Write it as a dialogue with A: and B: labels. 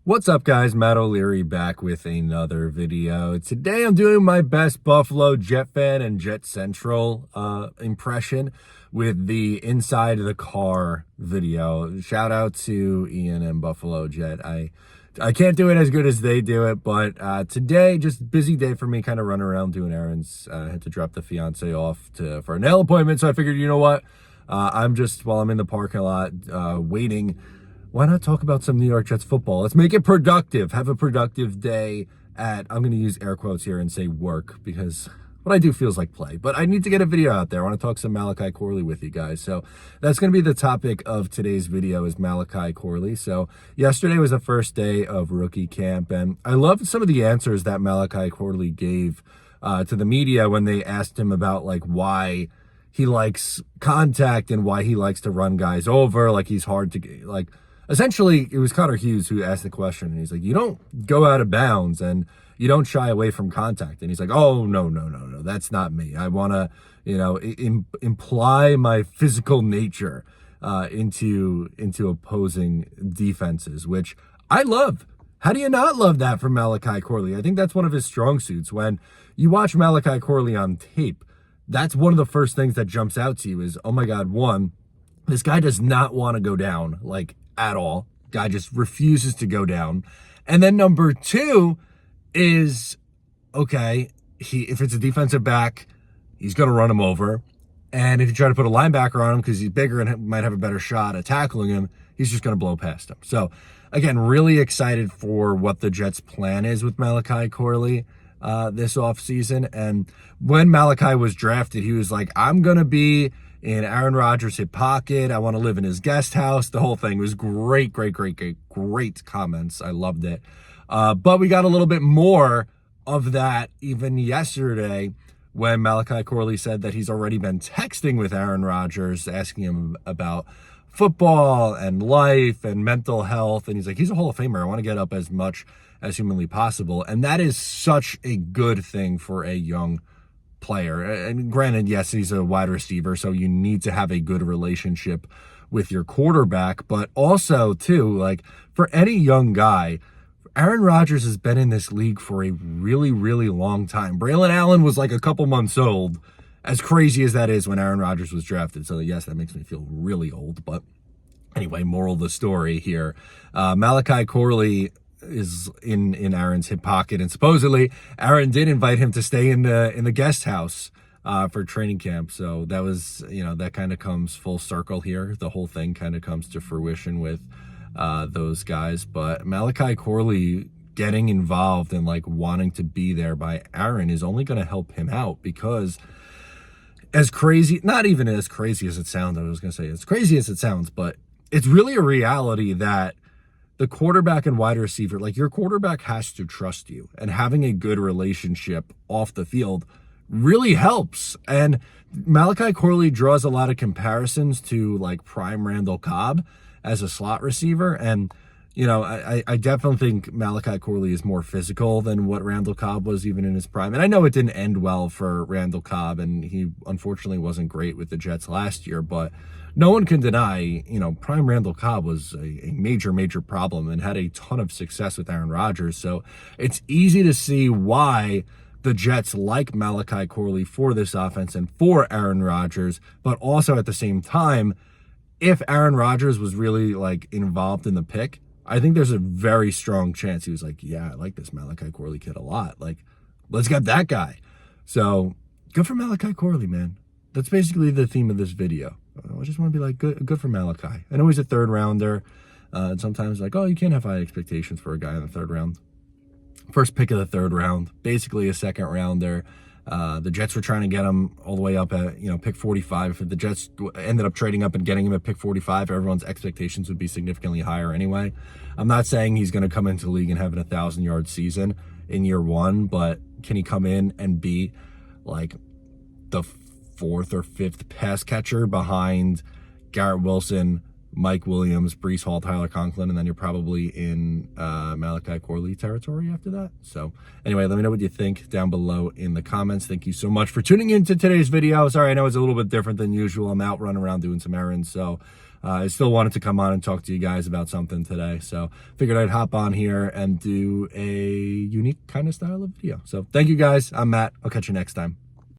A: What's up, guys? Matt O'Leary back with another video. Today I'm doing my best Buffalo Jet fan and Jet Central impression with the inside of the car video. Shout out to Ian and Buffalo Jet. I can't do it as good as they do it, but today, just busy day for me, kind of running around doing errands. I had to drop the fiance off for a nail appointment, so I figured, you know what? While I'm in the parking lot waiting, why not talk about some New York Jets football? Let's make it productive. Have a productive day I'm going to use air quotes here and say work, because what I do feels like play. But I need to get a video out there. I want to talk some Malachi Corley with you guys. So that's going to be the topic of today's video, is Malachi Corley. So yesterday was the first day of rookie camp, and I love some of the answers that Malachi Corley gave to the media when they asked him about why he likes contact and why he likes to run guys over. He's hard to essentially, it was Connor Hughes who asked the question, and he's like, you don't go out of bounds and you don't shy away from contact. And he's like, oh, no, that's not me. I want to, imply my physical nature into opposing defenses, which I love. How do you not love that from Malachi Corley? I think that's one of his strong suits. When you watch Malachi Corley on tape, that's one of the first things that jumps out to you is, oh my God, one, this guy does not want to go down, at all. Guy just refuses to go down. And then number two is, okay, if it's a defensive back, he's going to run him over. And if you try to put a linebacker on him because he's bigger and might have a better shot at tackling him, he's just going to blow past him. So, again, really excited for what the Jets' plan is with Malachi Corley this offseason. And when Malachi was drafted, he was like, I'm going to be in Aaron Rodgers' hip pocket. I want to live in his guest house. The whole thing was great comments. I loved it. But we got a little bit more of that even yesterday when Malachi Corley said that he's already been texting with Aaron Rodgers, asking him about football and life and mental health. And he's like, he's a Hall of Famer. I want to get up as much as humanly possible. And that is such a good thing for a young player. And granted, yes, he's a wide receiver, so you need to have a good relationship with your quarterback, but also too, for any young guy, Aaron Rodgers has been in this league for a really long time. Braylon Allen was a couple months old, as crazy as that is, when Aaron Rodgers was drafted. So yes, that makes me feel really old. But anyway, moral of the story here, Malachi Corley is in Aaron's hip pocket, and supposedly Aaron did invite him to stay in the guest house for training camp. So that was, that kind of comes full circle here. The whole thing kind of comes to fruition with those guys. But Malachi Corley getting involved and wanting to be there by Aaron is only going to help him out, because not even as crazy as it sounds, I was going to say as crazy as it sounds, but it's really a reality that the quarterback and wide receiver, your quarterback has to trust you, and having a good relationship off the field really helps. And Malachi Corley draws a lot of comparisons to prime Randall Cobb as a slot receiver. And, I definitely think Malachi Corley is more physical than what Randall Cobb was even in his prime. And I know it didn't end well for Randall Cobb, and he unfortunately wasn't great with the Jets last year, but no one can deny, prime Randall Cobb was a major problem and had a ton of success with Aaron Rodgers. So it's easy to see why the Jets like Malachi Corley for this offense and for Aaron Rodgers. But also at the same time, if Aaron Rodgers was really involved in the pick, I think there's a very strong chance he was like, yeah, I like this Malachi Corley kid a lot. Let's get that guy. So good for Malachi Corley, man. That's basically the theme of this video. I just want to be good for Malachi. I know he's a third rounder. And sometimes oh, you can't have high expectations for a guy in the third round. First pick of the third round, basically a second rounder. The Jets were trying to get him all the way up at, pick 45. If the Jets ended up trading up and getting him at pick 45, everyone's expectations would be significantly higher anyway. I'm not saying he's going to come into the league and have an 1,000-yard season in year one, but can he come in and be the fourth or fifth pass catcher behind Garrett Wilson, Mike Williams, Breece Hall, Tyler Conklin, and then you're probably in Malachi Corley territory after that. So anyway, let me know what you think down below in the comments. Thank you so much for tuning into today's video. Sorry, I know it's a little bit different than usual. I'm out running around doing some errands, so I still wanted to come on and talk to you guys about something today. So figured I'd hop on here and do a unique kind of style of video. So thank you guys. I'm Matt. I'll catch you next time.